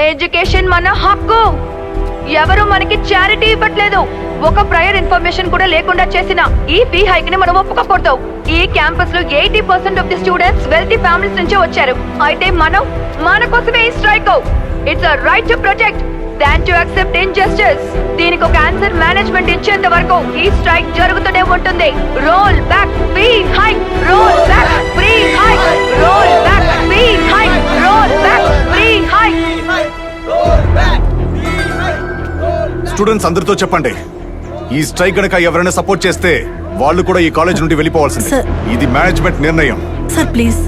Education మన హక్కు. ఎవరు మనకి చారిటీ ఇవ్వట్లేదు. ఒక ప్రయర్ ఇన్ఫర్మేషన్ కూడా లేకుండా చేసిన ఈ ఫీ హైక్ ని మనం ఒప్పుకోకూడదు. ఈ క్యాంపస్ లో 80% of the students wealthy families నుంచి వచ్చారు. అయితే మనం మన కోసమే ఈ strike. It's a right to protect than to accept injustice. దీనికి ఒక ఆన్సర్ మేనేజ్మెంట్ ఇచ్చేంత వరకు ఈ స్ట్రైక్ జరుగుతూనే ఉంటుంది. Roll back fee hike, roll back free hike, roll back fee hike, roll back free hike. Students అందరితో చెప్పండి, ఈ స్ట్రైక్ గనక ఎవరైనా సపోర్ట్ చేస్తే వాళ్ళు కూడా ఈ కాలేజ్ నుండి వెళ్ళిపోవాల్సింది. ఇది మేనేజ్మెంట్ నిర్ణయం. Sir please.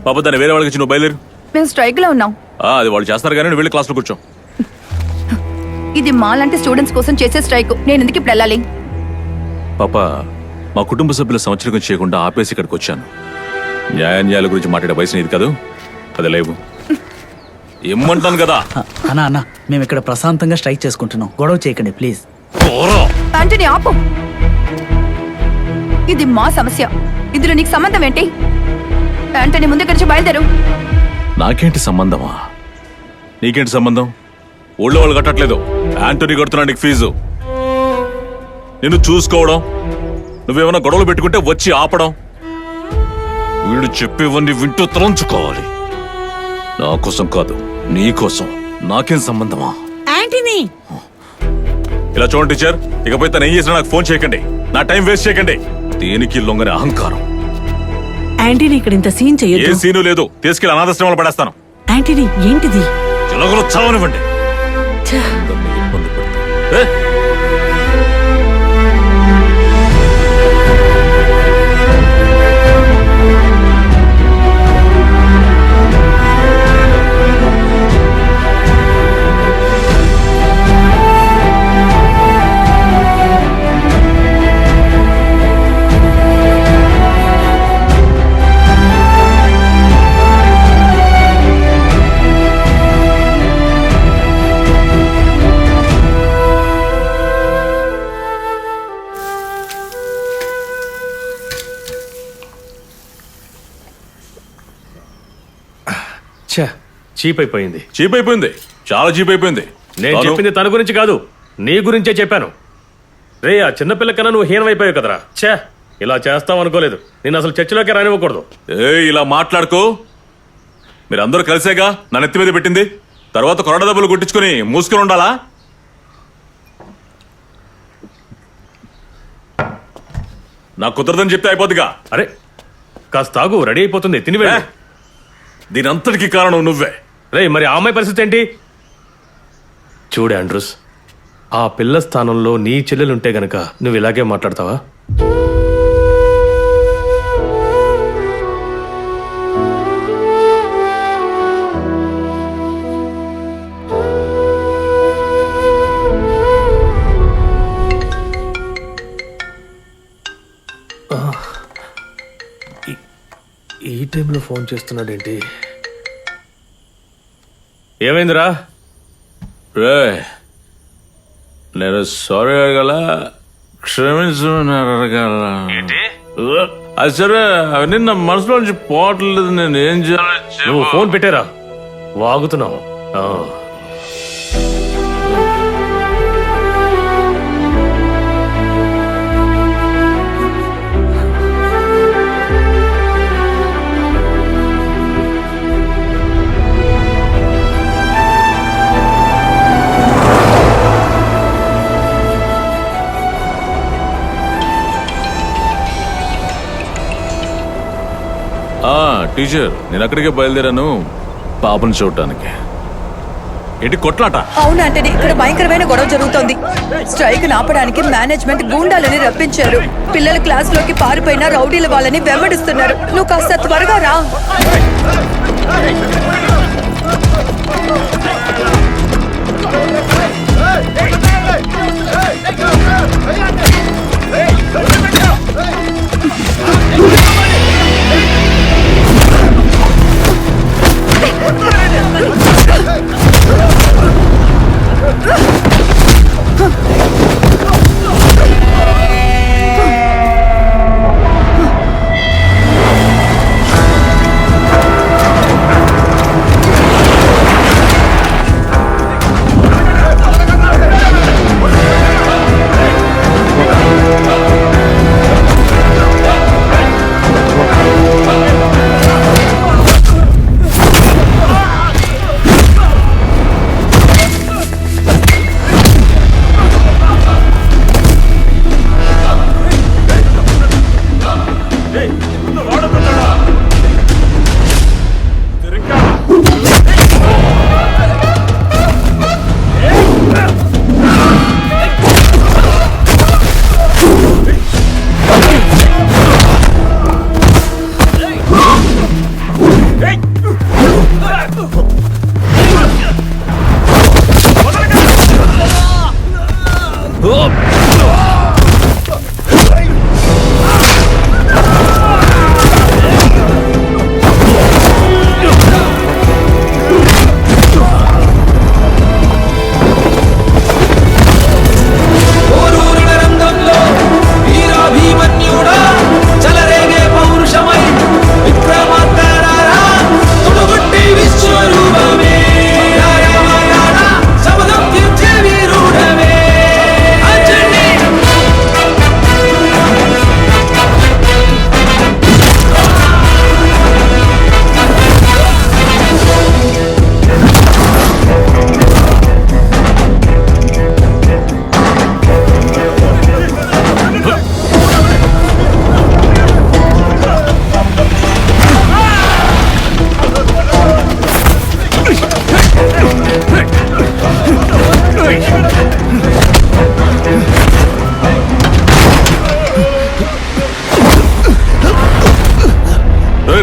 పాప దాన్ని వేరే వాళ్ళకి ఇచ్చి నువ్వు బయలుదేరు. మేము స్ట్రైక్ లో ఉన్నాం. అది వాళ్ళు చేస్తారు కానీ నువ్వు వెళ్ళి క్లాస్లో కూర్చో. ఇది మాలాంటి స్టూడెంట్స్ కోసం చేసే స్ట్రైక్. నేను ఎందుకు ఇప్పుడు వెళ్ళాలి? పాప, మా కుటుంబ సభ్యుల సంవత్సరం చేయకుండా ఆపేసి ఇక్కడికి వచ్చాను. న్యాయాన్యాయాల గురించి మాట్లాడే వయసు ఇది కాదు. అది లేవు ఏమంటాను కదా. అన్నా మేము ఇక్కడ ప్రశాంతంగా స్ట్రైక్ చేసుకుంటున్నాం, గొడవ చేయకండి ప్లీజ్. ఆంటనీ ఆపు. ఇది మా సమస్య, ఇందులో నీకు సంబంధం ఏంటి? ఆంటనీ ముందు కలిసి బయలుదేరు. నాకేంటి సంబంధమా? నీకేంటి సంబంధం? ఊళ్ళో వాళ్ళు కట్టట్లేదు, యాంటనీ కడుతున్నా నీకు ఫీజు. నిన్ను చూసుకోవడం, నువ్వేమైనా గొడవలు పెట్టుకుంటే వచ్చి ఆపడం, వీళ్ళు చెప్పేవన్నీ వింటూ తలంచుకోవాలి. నా కోసం కాదు, నీ కోసం. నాకేం సంబంధమా? ఆంటనీ ఇలా చూడండి టీచర్, ఇకపై తను ఏం చేసినా నాకు ఫోన్ చేయకండి, నా టైం వేస్ట్ చేయకండి. దేనికి లొంగని అహంకారం. ఆంటనీ ఇక్కడ ఇంత సీన్ చేయొద్దు. ఏ సీను లేదు, తీసుకెళ్లి అనాథాశ్రమంలో పడేస్తాను. ఆంటనీ ఏంటిది? చిలకలు చావనివ్వండి. ఇబ్బంది పెడతా. చీప్ అయిపోయింది. చీప్ అయిపోయింది, చాలా చీప్ అయిపోయింది. నేను చెప్పింది తన గురించి కాదు, నీ గురించే చెప్పాను. రే, ఆ చిన్నపిల్ల కన్నా నువ్వు హీనమైపోయావు కదరా. ఇలా చేస్తావు అనుకోలేదు. నేను అసలు చర్చిలోకి రానివ్వకూడదు. ఇలా మాట్లాడుకో. మీరందరూ కలిసేగా నా నెత్తి మీద పెట్టింది. తర్వాత కొరడ దెబ్బలు కొట్టించుకుని మూసుకుని ఉండాలా? నాకు కుదరదని చెప్తే అయిపోద్దిగా. అరే కాస్త తాగు, రెడీ అయిపోతుంది, తిని వెళ్ళి. దీని అంతటికి కారణం నువ్వే. రే, మరి ఆ అమ్మాయి పరిస్థితి ఏంటి? చూడు ఆండ్రూస్, ఆ పిల్ల స్థానంలో నీ చెల్లెలుంటే గనక నువ్వు ఇలాగే మాట్లాడతావా? ఈ టైంలో ఫోన్ చేస్తున్నాడేంటి? ఏమైందిరా? రే, నేను సారీ అడగల, క్షమించమని అడగల. అది సరే, అవన్నీ నా మనసులో నుంచి పోవట్లేదు. నేను ఏం చేయాలి? నువ్వు ఫోన్ పెట్టారా? వాగుతున్నావు. టీచర్, నేను అక్కడికే బయలుదేరాను పాపను చూడటానికి. ఏంటి కొట్లాట? అవునంటే ఇక్కడ భయంకరమైన గొడవ జరుగుతోంది. స్ట్రైక్ ఆపడానికి మేనేజ్మెంట్ గూండాలని రప్పించారు. పిల్లలు క్లాస్ లోకి పారిపోయిన రౌడీల వాళ్ళని వెంబడిస్తున్నారు. నువ్వు కాస్త త్వరగా రా. Hey!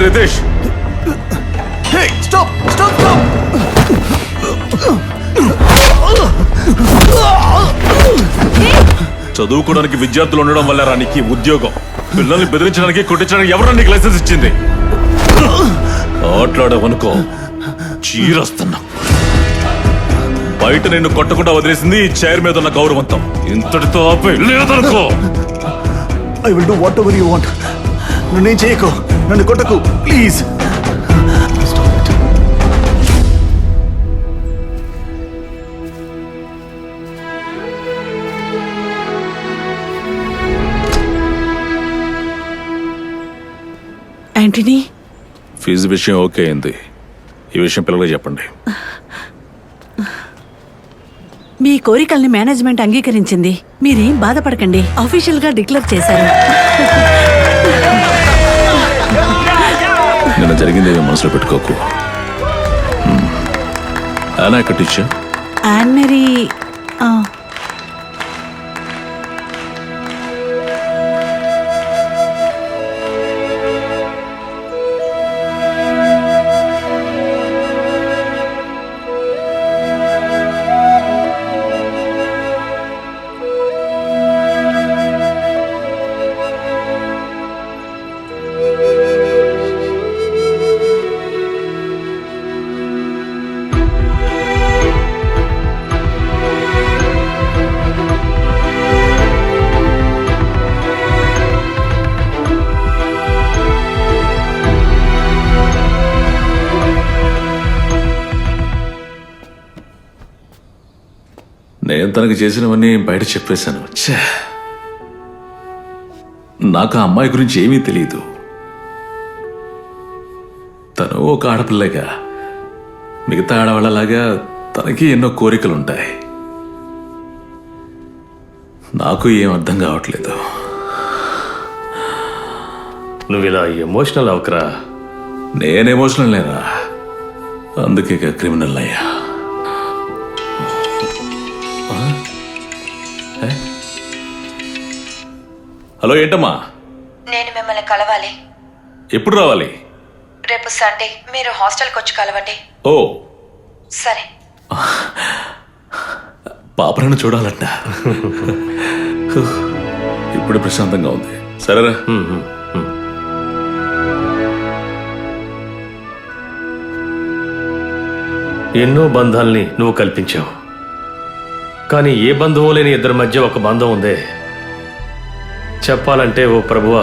రితేష్, చదువుకోవడానికి విద్యార్థులు ఉండడం వల్ల రానికి ఉద్యోగం. పిల్లల్ని బెదిరించడానికి కొట్టించడానికి ఎవరన్నా నీకు లైసెన్స్ ఇచ్చింది? ఆటలాడవనుకో చీరొస్తున్నా. బయట నిన్ను కొట్టకుండా వదిలేసింది ఈ చైర్ మీద ఉన్న గౌరవంతో. ఇంతటితో ఆపే లేదనుకో. I will do what ever you want. నన్నేం చేయకు, నన్ను కొట్టకు ప్లీజ్. యాంటనీ, ఫీజు విషయం ఓకే అయింది. ఈ విషయం పిల్లలకి చెప్పండి. మీ కోరికల్ని మేనేజ్మెంట్ అంగీకరించింది. మీరేం బాధపడకండి, అఫీషియల్ గా డిక్లేర్ చేశారు. నిన్న జరిగిందేమో మనసులో పెట్టుకోకు. అలా ఎక్కడ టీచర్? యాన్ మేరీ నేను తనకు చేసినవన్నీ బయట చెప్పేశాను. ఛే, నాకు ఆ అమ్మాయి గురించి ఏమీ తెలియదు. తను ఒక ఆడపిల్లగా మిగతా ఆడవాళ్ళలాగా తనకి ఎన్నో కోరికలుంటాయి. నాకు ఏం అర్థం కావట్లేదు. నువ్వు ఇలా ఎమోషనల్ అవకరా. నేను ఎమోషనల్ లేనా? అందుకే క్రిమినల్ అయ్యా. హలో, ఏంటమ్మా? నేను మిమ్మల్ని కలవాలి. ఎప్పుడు రావాలి? రేపు సండే మీరు హాస్టల్కి వచ్చి కలవండి. ఓ సరే. పాపలను చూడాలంట. ఇప్పుడు ప్రశాంతంగా ఉంది. సరేరా. ఎన్నో బంధాల్ని నువ్వు కల్పించావు, కానీ ఏ బంధువు లేని ఇద్దరి మధ్య ఒక బంధం ఉందే. చెప్పాలంటే ఓ ప్రభువా,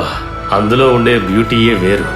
అందులో ఉండే బ్యూటీయే వేరు.